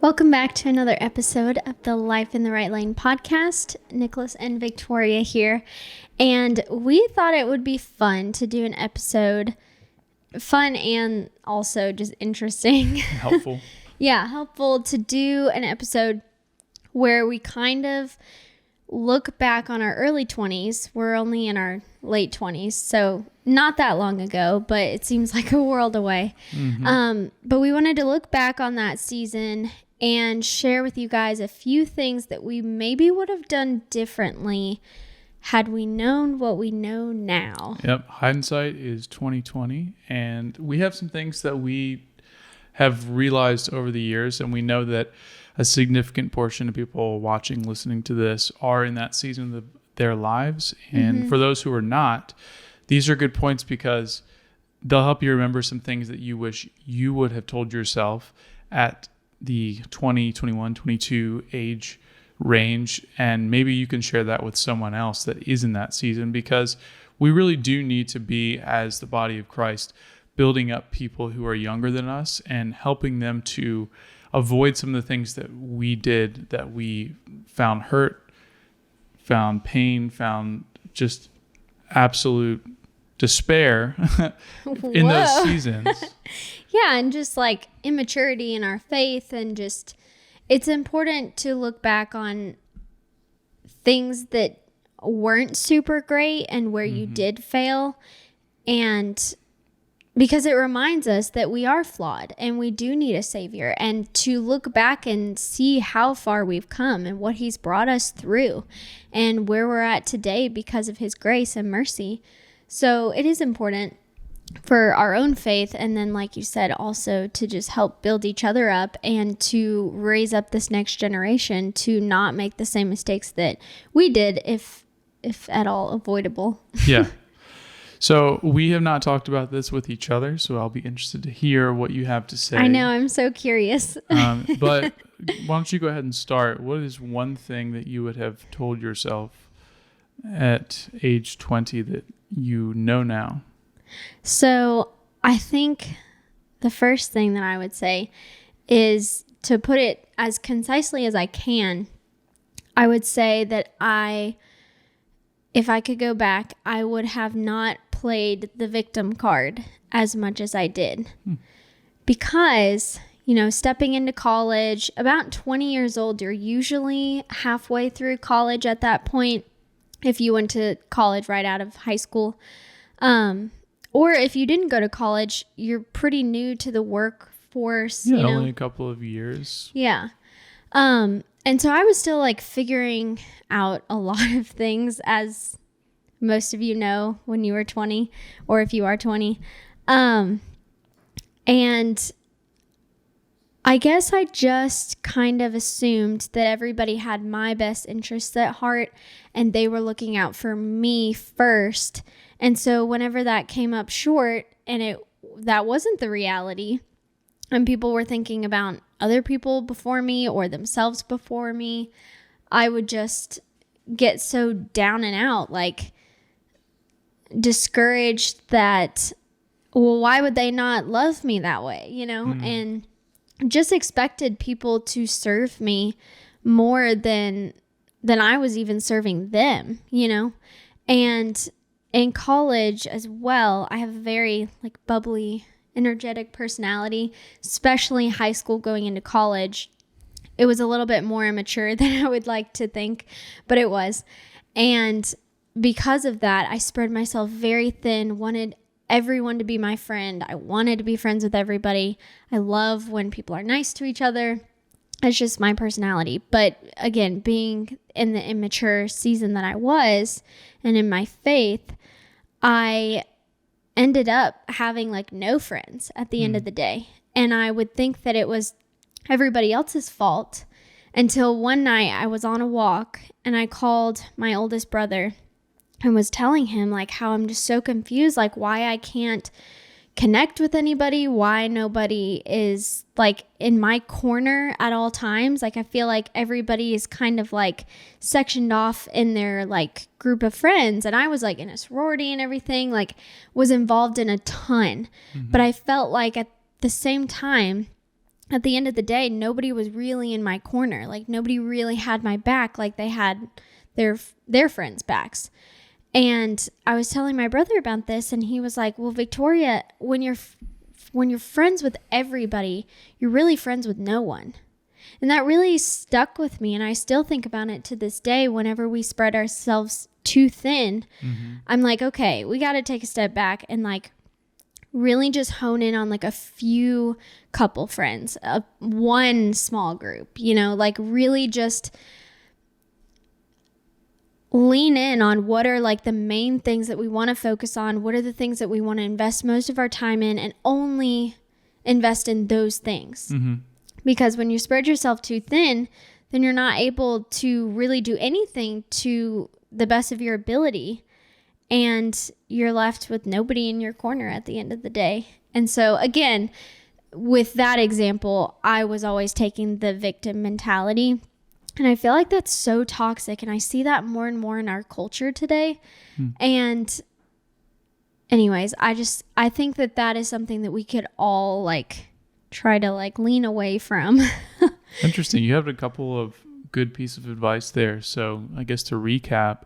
Welcome back to another episode of the Life in the Right Lane podcast. Nicholas and Victoria here. And we thought it would be fun to do an episode, fun and also just interesting. Helpful. Helpful to do an episode where we kind of look back on our early 20s. We're only in our late 20s, so not that long ago, but it seems like a world away. But we wanted to look back on that season and share with you guys a few things that we maybe would have done differently had we known what we know now. Yep. Hindsight is 2020, and we have some things that we have realized over the years, and we know that a significant portion of people watching, listening to this are in that season of their lives. And for those who are not, these are good points because they'll help you remember some things that you wish you would have told yourself at the 20, 21, 22 age range. And maybe you can share that with someone else that is in that season, because we really do need to be, as the body of Christ, building up people who are younger than us and helping them to avoid some of the things that we did, that we found hurt, found pain, found just absolute despair in those seasons. Yeah, and just like immaturity in our faith, and just it's important to look back on things that weren't super great and where you did fail, and because it reminds us that we are flawed and we do need a savior, and to look back and see how far we've come and what he's brought us through and where we're at today because of his grace and mercy. So it is important for our own faith, and then, like you said, also to just help build each other up and to raise up this next generation to not make the same mistakes that we did, if at all avoidable. Yeah. So we have not talked about this with each other, so I'll be interested to hear what you have to say. I know, I'm so curious. But why don't you go ahead and start? What is one thing that you would have told yourself at age 20 that you know now? So I think the first thing that I would say is, to put it as concisely as I can, I would say that if I could go back, I would have not played the victim card as much as I did. Because, stepping into college, about 20 years old, you're usually halfway through college at that point, if you went to college right out of high school. Or if you didn't go to college, you're pretty new to the workforce. Yeah, only a couple of years. Yeah. And so I was still like figuring out a lot of things, as most of you know when you were 20, or if you are 20. And I guess I just kind of assumed that everybody had my best interests at heart and they were looking out for me first. And so whenever that came up short and that wasn't the reality, and people were thinking about other people before me or themselves before me, I would just get so down and out, like discouraged that, well, why would they not love me that way, and just expected people to serve me more than I was even serving them, and in college as well, I have a very bubbly, energetic personality, especially high school going into college. It was a little bit more immature than I would like to think, but it was. And because of that, I spread myself very thin, wanted everyone to be my friend. I wanted to be friends with everybody. I love when people are nice to each other. It's just my personality. But again, being in the immature season that I was, and in my faith, I ended up having no friends at the end of the day. And I would think that it was everybody else's fault, until one night I was on a walk and I called my oldest brother and was telling him how I'm just so confused, why I can't connect with anybody, why nobody is in my corner at all times. I feel like everybody is kind of sectioned off in their group of friends. And I was in a sorority and everything, was involved in a ton. But I felt at the same time, at the end of the day, nobody was really in my corner. Like nobody really had my back like they had their friends' backs. And I was telling my brother about this, and he was like, well, Victoria, when you're friends with everybody, you're really friends with no one. And that really stuck with me. And I still think about it to this day. Whenever we spread ourselves too thin, I'm like, okay, we got to take a step back and like really just hone in on like a few couple friends, one small group, like really just lean in on what are like the main things that we want to focus on. What are the things that we want to invest most of our time in, and only invest in those things. Because when you spread yourself too thin, then you're not able to really do anything to the best of your ability. And you're left with nobody in your corner at the end of the day. And so again, with that example, I was always taking the victim mentality. And I feel like that's so toxic. And I see that more and more in our culture today. And anyways, I think that is something that we could all like try to like lean away from. Interesting. You have a couple of good pieces of advice there. So I guess to recap,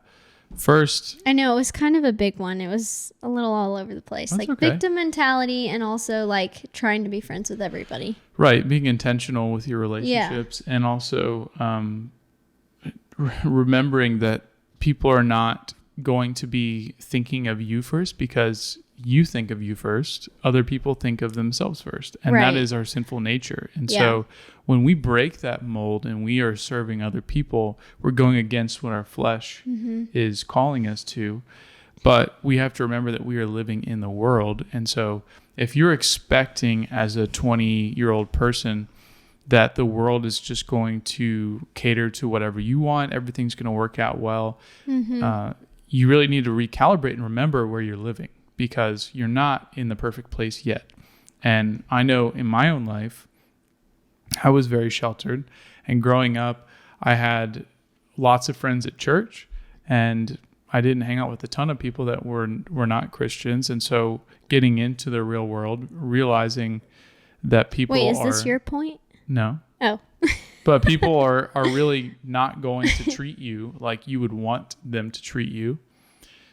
first, I know it was kind of a big one. It was a little all over the place. Like okay. Victim mentality, and also like trying to be friends with everybody. Right. Being intentional with your relationships, and also remembering that people are not going to be thinking of you first because you think of you first. Other people think of themselves first. And that is our sinful nature. And so when we break that mold and we are serving other people, we're going against what our flesh is calling us to. But we have to remember that we are living in the world. And so if you're expecting as a 20-year-old person that the world is just going to cater to whatever you want, everything's going to work out well, you really need to recalibrate and remember where you're living, because you're not in the perfect place yet. And I know in my own life, I was very sheltered. And growing up, I had lots of friends at church, and I didn't hang out with a ton of people that were not Christians. And so getting into the real world, realizing that people Wait, is this your point? No. Oh. But people are really not going to treat you like you would want them to treat you.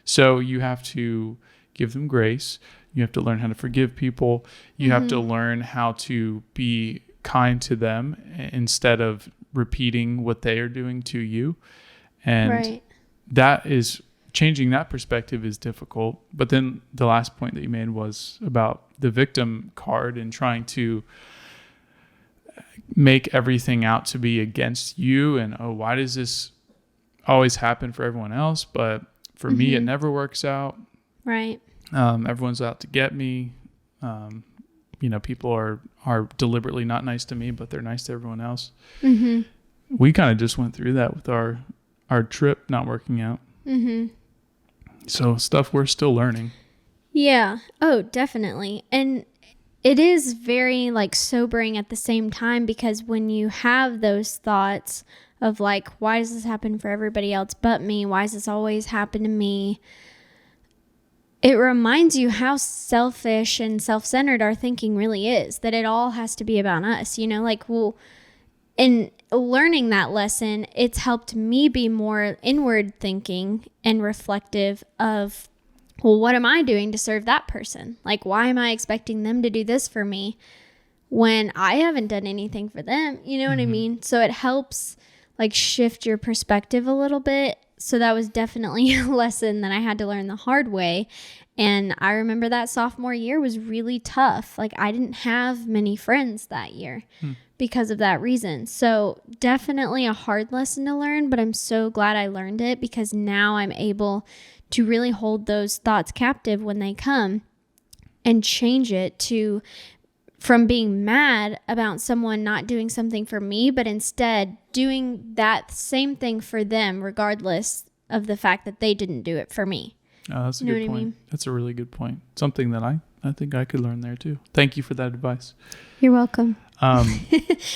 So you have to give them grace. You have to learn how to forgive people. You have to learn how to be kind to them instead of repeating what they are doing to you. And that is, changing that perspective is difficult. But then the last point that you made was about the victim card and trying to make everything out to be against you. And, oh, why does this always happen for everyone else? But for me, it never works out. Right. Everyone's out to get me. People are deliberately not nice to me, but they're nice to everyone else. We kind of just went through that with our trip not working out. So stuff we're still learning. Yeah. Oh, definitely. And it is very like sobering at the same time, because when you have those thoughts of like, why does this happen for everybody else but me? Why does this always happen to me? It reminds you how selfish and self-centered our thinking really is, that it all has to be about us, in learning that lesson, it's helped me be more inward thinking and reflective of, well, what am I doing to serve that person? Like, why am I expecting them to do this for me when I haven't done anything for them? You know what I mean? So it helps like shift your perspective a little bit. So that was definitely a lesson that I had to learn the hard way. And I remember that sophomore year was really tough. Like, I didn't have many friends that year because of that reason. So definitely a hard lesson to learn, but I'm so glad I learned it, because now I'm able to really hold those thoughts captive when they come and change it from being mad about someone not doing something for me, but instead doing that same thing for them, regardless of the fact that they didn't do it for me. Oh, that's a good point. I mean? That's a really good point. Something that I think I could learn there too. Thank you for that advice. You're welcome.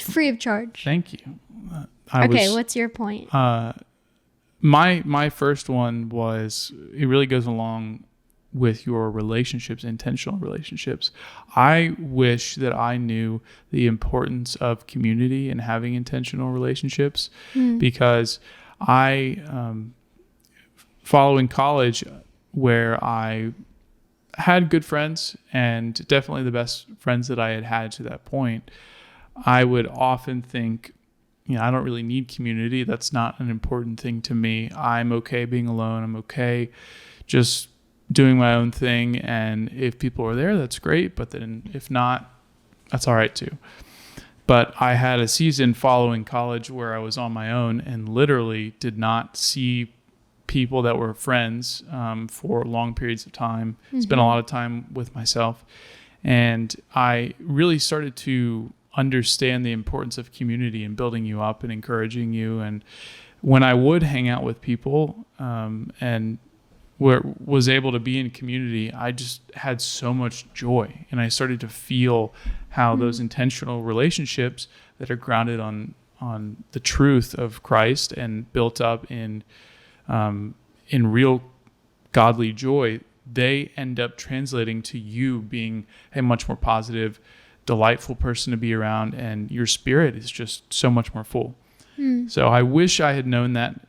Free of charge. Thank you. What's your point? My first one was, it really goes along with your relationships, intentional relationships. I wish that I knew the importance of community and having intentional relationships, because following college, where I had good friends and definitely the best friends that I had to that point, I would often think, I don't really need community. That's not an important thing to me. I'm okay being alone. I'm okay just doing my own thing. And if people are there, that's great. But then if not, that's all right too. But I had a season following college where I was on my own and literally did not see people that were friends for long periods of time. Spent a lot of time with myself. And I really started to understand the importance of community and building you up and encouraging you. And when I would hang out with people and was able to be in community, I just had so much joy. And I started to feel how those intentional relationships that are grounded on the truth of Christ and built up in real godly joy, they end up translating to you being a much more positive, delightful person to be around, and your spirit is just so much more full. So I wish I had known that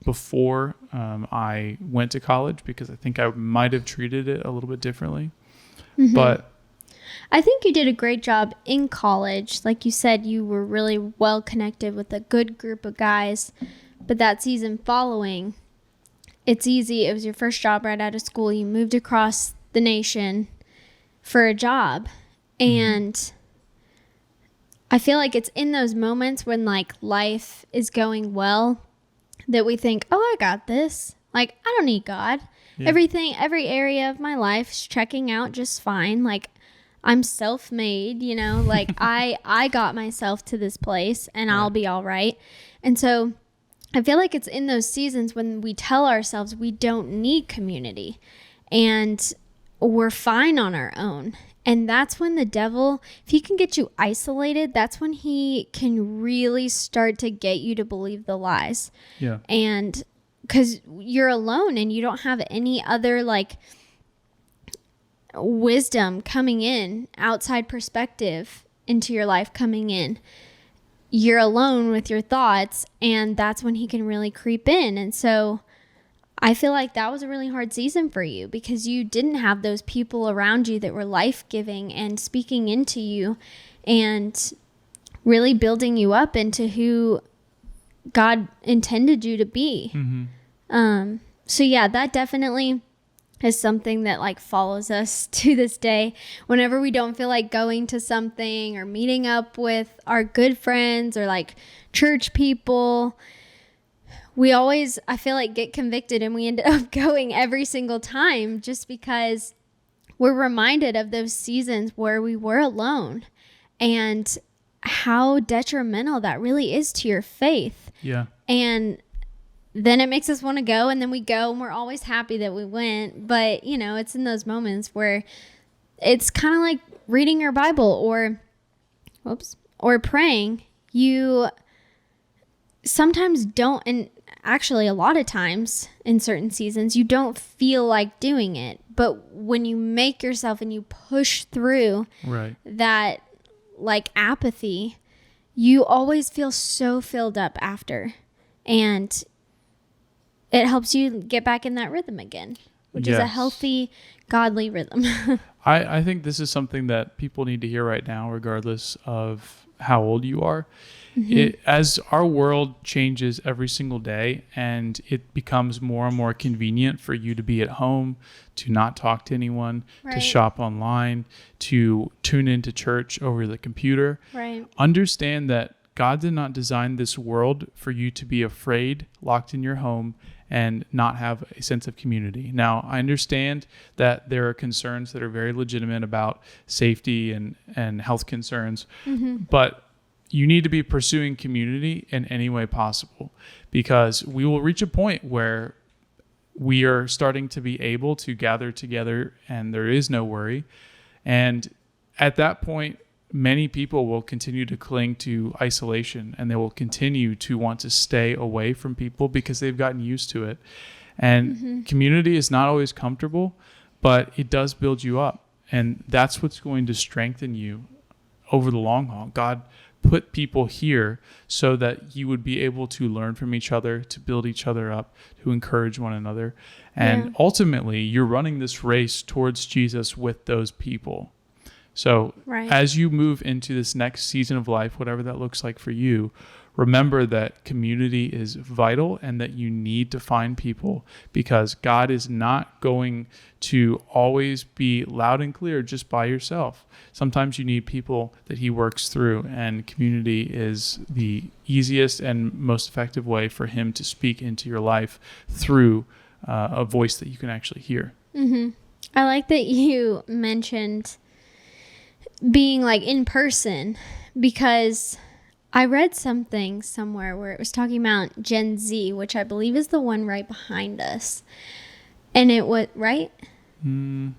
before I went to college, because I think I might have treated it a little bit differently. But I think you did a great job in college. Like you said, you were really well connected with a good group of guys. But that season following, it's easy. It was your first job right out of school. You moved across the nation for a job. And I feel like it's in those moments when like life is going well that we think, oh, I got this. Like, I don't need God. Yeah. Every area of my life is checking out just fine. Like, I'm self-made, like I got myself to this place and I'll be all right. And so I feel like it's in those seasons when we tell ourselves we don't need community and we're fine on our own. And that's when the devil, if he can get you isolated, that's when he can really start to get you to believe the lies. Yeah. And because you're alone and you don't have any other like wisdom coming in, outside perspective into your life coming in. You're alone with your thoughts, and that's when he can really creep in. And so I feel like that was a really hard season for you because you didn't have those people around you that were life-giving and speaking into you and really building you up into who God intended you to be. So yeah, that definitely is something that like follows us to this day. Whenever we don't feel like going to something or meeting up with our good friends or like church people, we always, I feel like, get convicted and we end up going every single time just because we're reminded of those seasons where we were alone and how detrimental that really is to your faith. Yeah. And then it makes us want to go, and then we go and we're always happy that we went. But, it's in those moments where it's kind of like reading your Bible or praying. You sometimes don't, and actually a lot of times in certain seasons, you don't feel like doing it. But when you make yourself and you push through that like apathy, you always feel so filled up after. And it helps you get back in that rhythm again, which is a healthy, godly rhythm. I think this is something that people need to hear right now, regardless of how old you are. As our world changes every single day and it becomes more and more convenient for you to be at home, to not talk to anyone, to shop online, to tune into church over the computer, understand that God did not design this world for you to be afraid, locked in your home, and not have a sense of community. Now, I understand that there are concerns that are very legitimate about safety and health concerns, but you need to be pursuing community in any way possible, because we will reach a point where we are starting to be able to gather together and there is no worry. And at that point, many people will continue to cling to isolation and they will continue to want to stay away from people because they've gotten used to it. And community is not always comfortable, but it does build you up. And that's what's going to strengthen you over the long haul. God put people here so that you would be able to learn from each other, to build each other up, to encourage one another. And ultimately, you're running this race towards Jesus with those people. So as you move into this next season of life, whatever that looks like for you, remember that community is vital and that you need to find people, because God is not going to always be loud and clear just by yourself. Sometimes you need people that he works through, and community is the easiest and most effective way for him to speak into your life through a voice that you can actually hear. Mm-hmm. I like that you mentioned being like in person, because I read something somewhere where it was talking about Gen Z, which I believe is the one right behind us. And it was, right? I don't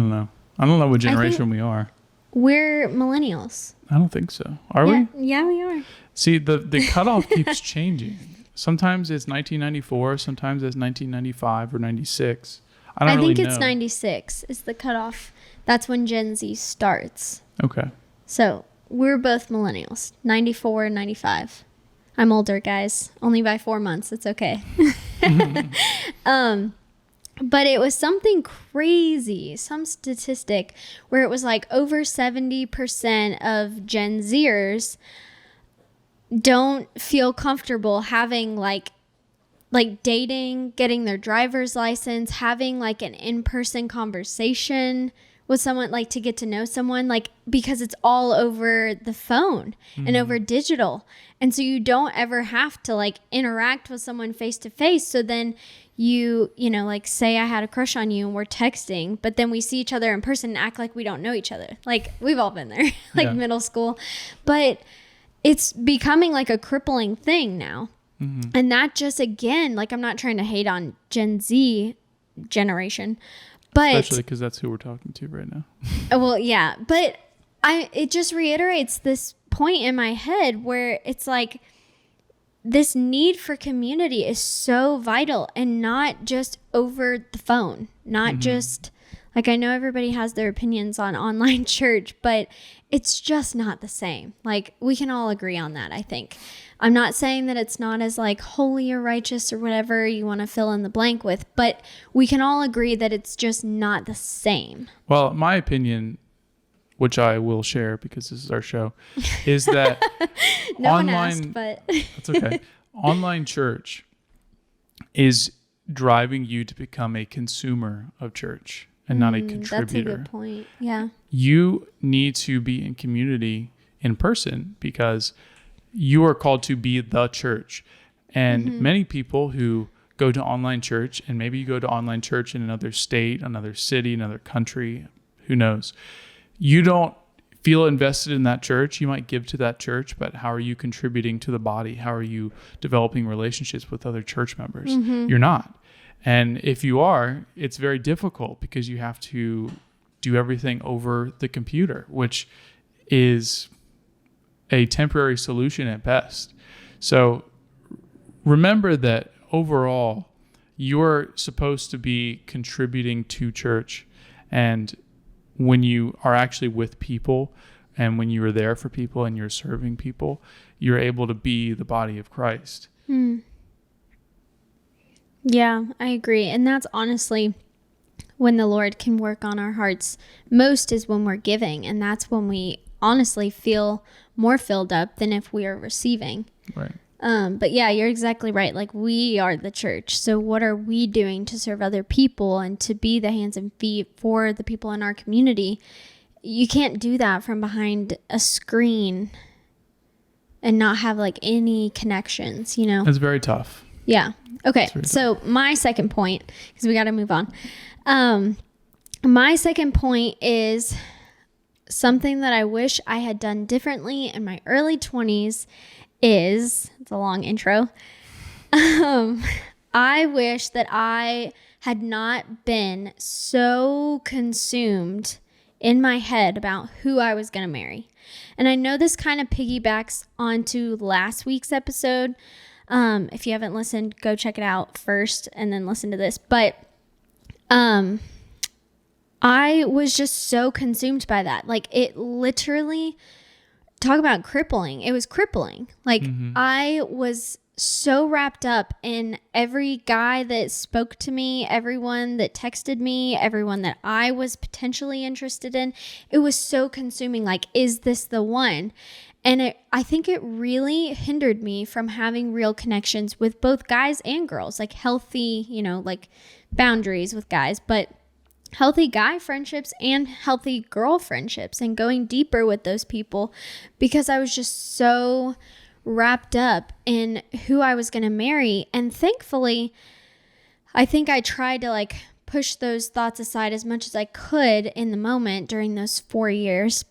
know. I don't know what generation we are. We're millennials. I don't think so. Are we? Yeah, we are. See, the cutoff keeps changing. Sometimes it's 1994. Sometimes it's 1995 or 96. I think it's 96 is the cutoff. That's when Gen Z starts. Okay. So we're both millennials, 94 and 95. I'm older, guys, only by 4 months. It's okay. But it was something crazy, some statistic where it was like over 70% of Gen Zers don't feel comfortable having like dating, getting their driver's license, having like an in-person conversation with someone, like to get to know someone, like because it's all over the phone and over digital. And so you don't ever have to like interact with someone face to face. So then you know, like say I had a crush on you and we're texting, but then we see each other in person and act like we don't know each other. Like we've all been there, like middle school. But it's becoming like a crippling thing now. Mm-hmm. And that just, again, like I'm not trying to hate on Gen Z generation, but especially because that's who we're talking to right now. Well, yeah, but it just reiterates this point in my head where it's like this need for community is so vital, and not just over the phone, not just like, I know everybody has their opinions on online church, but it's just not the same. Like we can all agree on that, I think. I'm not saying that it's not as like holy or righteous or whatever you want to fill in the blank with, but we can all agree that it's just not the same. Well, my opinion, which I will share because this is our show, is that no one asked, but that's okay. Online church is driving you to become a consumer of church and not a contributor. That's a good point. Yeah. You need to be in community in person because you are called to be the church. And many people who go to online church, and maybe you go to online church in another state, another city, another country, who knows, you don't feel invested in that church. You might give to that church, but how are you contributing to the body? How are you developing relationships with other church members? You're not. And if you are, it's very difficult because you have to do everything over the computer, which is a temporary solution at best. So remember that overall, you're supposed to be contributing to church. And when you are actually with people, and when you are there for people and you're serving people, you're able to be the body of Christ. Yeah, I agree. And that's honestly when the Lord can work on our hearts most, is when we're giving. And that's when we honestly feel more filled up than if we are receiving. Right. But yeah, you're exactly right. Like we are the church. So what are we doing to serve other people and to be the hands and feet for the people in our community? You can't do that from behind a screen and not have like any connections, you know? It's very tough. Yeah. Okay. So my second point, because we got to move on. My second point is something that I wish I had done differently in my early 20s is, it's a long intro. I wish that I had not been so consumed in my head about who I was going to marry. And I know this kind of piggybacks onto last week's episode. If you haven't listened, go check it out first and then listen to this. But I was just so consumed by that. Like, it literally, talk about crippling. It was crippling. Like, I was so wrapped up in every guy that spoke to me, everyone that texted me, everyone that I was potentially interested in. It was so consuming. Like, is this the one? And I think it really hindered me from having real connections with both guys and girls, like healthy, like boundaries with guys, but healthy guy friendships and healthy girl friendships, and going deeper with those people, because I was just so wrapped up in who I was going to marry. And thankfully, I think I tried to like push those thoughts aside as much as I could in the moment during those 4 years.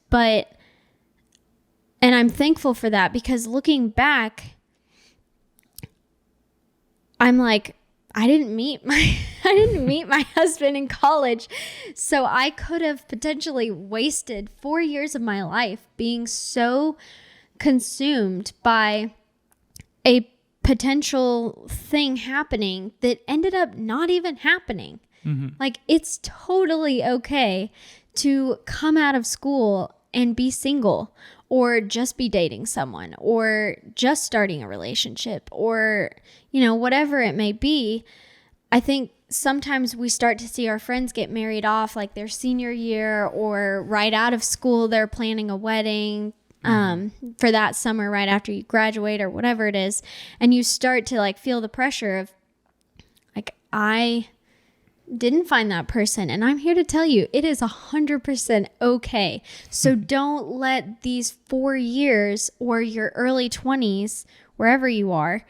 And I'm thankful for that, because looking back, I'm like, I didn't meet my husband in college. So I could have potentially wasted 4 years of my life being so consumed by a potential thing happening that ended up not even happening. Like, it's totally okay to come out of school and be single, or just be dating someone, or just starting a relationship, or, whatever it may be. I think sometimes we start to see our friends get married off like their senior year, or right out of school, they're planning a wedding for that summer right after you graduate, or whatever it is. And you start to like feel the pressure of like, I didn't find that person. And I'm here to tell you, it is 100% okay. So don't let these 4 years or your early 20s, wherever you are,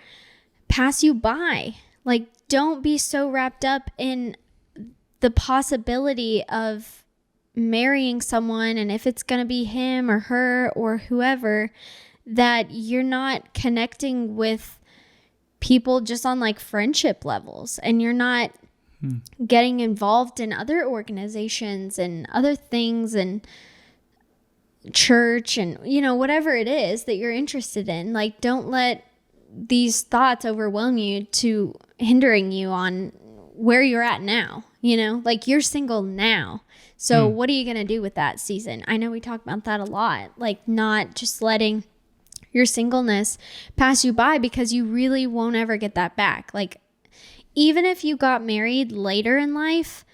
pass you by. Like, don't be so wrapped up in the possibility of marrying someone, and if it's going to be him or her or whoever, that you're not connecting with people just on like friendship levels, and you're not getting involved in other organizations and other things, and church, and whatever it is that you're interested in. Like, don't let these thoughts overwhelm you to hindering you on where you're at now. Like, you're single now, so what are you gonna do with that season? I know we talk about that a lot, like not just letting your singleness pass you by, because you really won't ever get that back. Like, even if you got married later in life,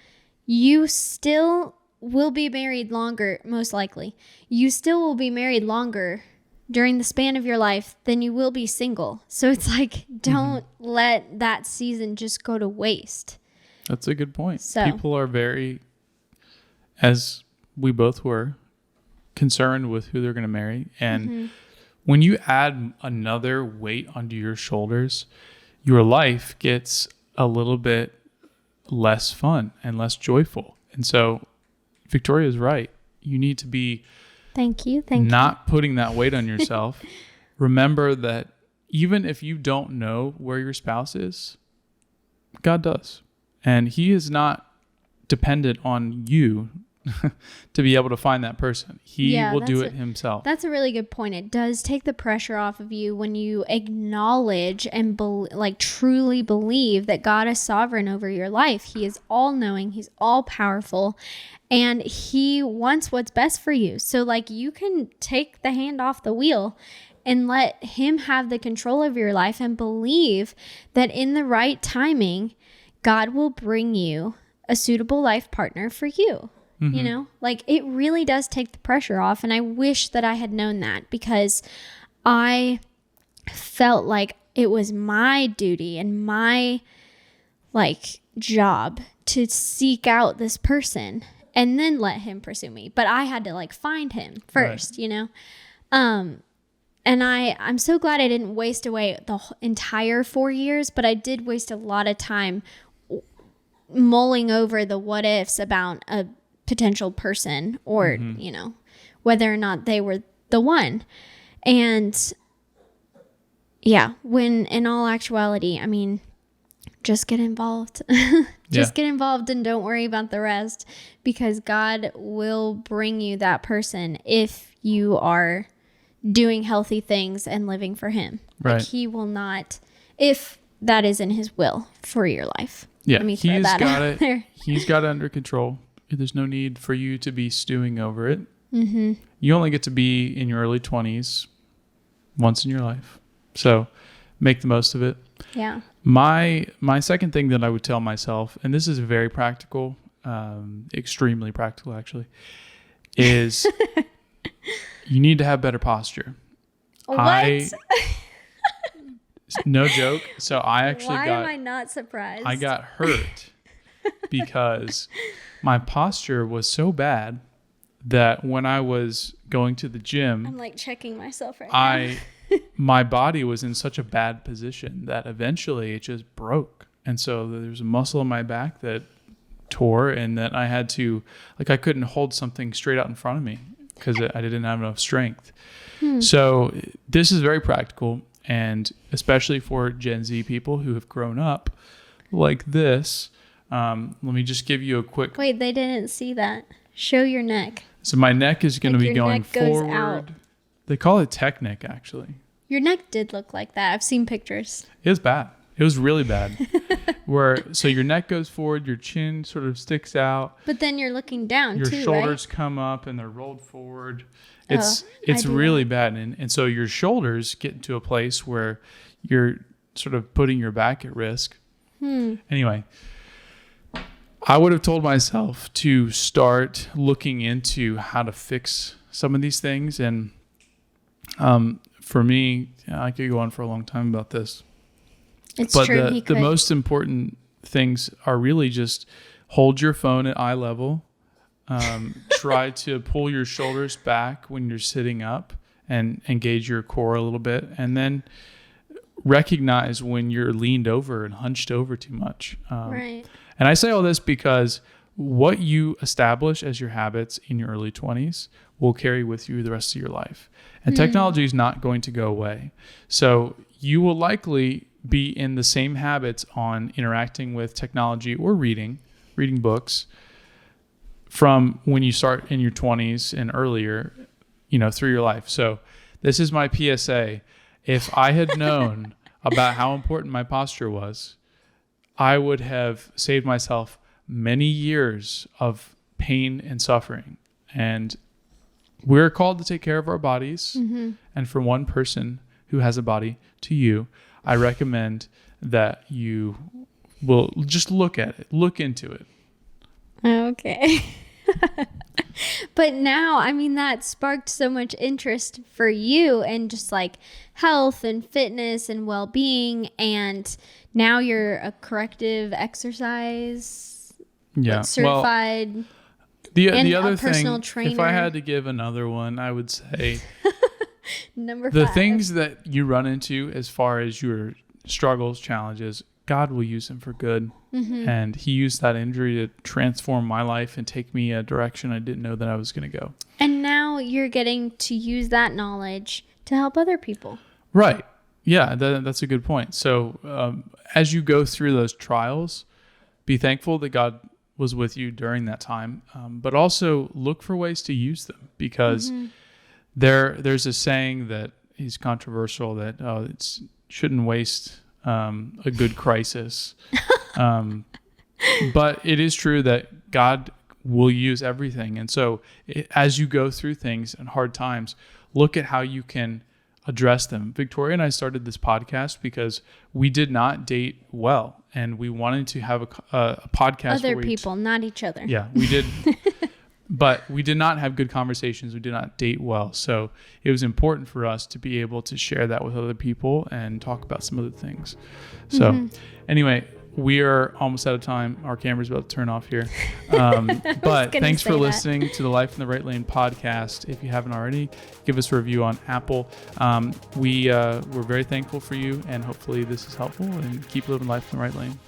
you still will be married longer, most likely. You still will be married longer during the span of your life than you will be single. So it's like, don't let that season just go to waste. That's a good point. So, people are very, as we both were, concerned with who they're going to marry. And when you add another weight onto your shoulders, your life gets a little bit less fun and less joyful. And so Victoria's right. You need to be Thank you. not putting that weight on yourself. Remember that even if you don't know where your spouse is, God does. And he is not dependent on you to be able to find that person. He will do it himself. That's a really good point. It does take the pressure off of you when you acknowledge and truly believe that God is sovereign over your life. He is all knowing. He's all powerful, and he wants what's best for you. So like, you can take the hand off the wheel and let him have the control of your life, and believe that in the right timing, God will bring you a suitable life partner for you. Like, it really does take the pressure off. And I wish that I had known that, because I felt like it was my duty and my job to seek out this person and then let him pursue me. But I had to find him first, right. And I'm so glad I didn't waste away the entire 4 years, but I did waste a lot of time mulling over the what ifs about a potential person, or whether or not they were the one. And when in all actuality, I mean, just get involved. Get involved and don't worry about the rest, because God will bring you that person if you are doing healthy things and living for him. Right. He will not, if that is in his will for your life. Yeah, he's got it under control. There's no need for you to be stewing over it. Mm-hmm. You only get to be in your early 20s once in your life. So make the most of it. Yeah. My second thing that I would tell myself, and this is very practical, extremely practical actually, is you need to have better posture. What? No joke. So I actually Why am I not surprised? I got hurt because my posture was so bad that when I was going to the gym, I'm like checking myself right now. My body was in such a bad position that eventually it just broke. And so there's a muscle in my back that tore, and that I had to, like, I couldn't hold something straight out in front of me because I didn't have enough strength. So this is very practical, and especially for Gen Z people who have grown up like this. Let me just give you a quick... Wait, they didn't see that. Show your neck. So my neck is going to be your going neck goes forward. out. They call it tech neck, actually. Your neck did look like that. I've seen pictures. It was bad. It was really bad. So your neck goes forward, your chin sort of sticks out. But then you're looking down your too, shoulders right? come up and they're rolled forward. I It's do really that. bad. And so your shoulders get into a place where you're sort of putting your back at risk. Anyway, I would have told myself to start looking into how to fix some of these things. And for me, I could go on for a long time about this. It's But true. the most important things are really just hold your phone at eye level. Try to pull your shoulders back when you're sitting up and engage your core a little bit. And then recognize when you're leaned over and hunched over too much. Right. And I say all this because what you establish as your habits in your early 20s will carry with you the rest of your life. And technology is not going to go away. So you will likely be in the same habits on interacting with technology or reading books from when you start in your 20s and earlier, through your life. So this is my PSA. If I had known about how important my posture was, I would have saved myself many years of pain and suffering. And we're called to take care of our bodies. Mm-hmm. And for one person who has a body, to you, I recommend that you will just look at it, look into it. Okay. But now, that sparked so much interest for you and just like health and fitness and well-being. And now you're a corrective exercise certified. Well, the other a personal thing, trainer. if I had to give another one, I would say Number 5. the things that you run into as far as your struggles, challenges, God will use them for good. Mm-hmm. And he used that injury to transform my life and take me a direction I didn't know that I was going to go. And now you're getting to use that knowledge to help other people. Right. Yeah, that's a good point. So as you go through those trials, be thankful that God was with you during that time, but also look for ways to use them, because there's a saying that is controversial that it shouldn't waste a good crisis. But it is true that God will use everything. And so as you go through things and hard times, look at how you can address them. Victoria and I started this podcast because we did not date well, and we wanted to have a podcast. Other people, not each other. Yeah, we did. But we did not have good conversations. We did not date well. So it was important for us to be able to share that with other people and talk about some other things. So anyway, we are almost out of time. Our camera's about to turn off here. But thanks for listening to the Life in the Right Lane podcast. If you haven't already, give us a review on Apple. We're very thankful for you, and hopefully this is helpful, and keep living life in the right lane.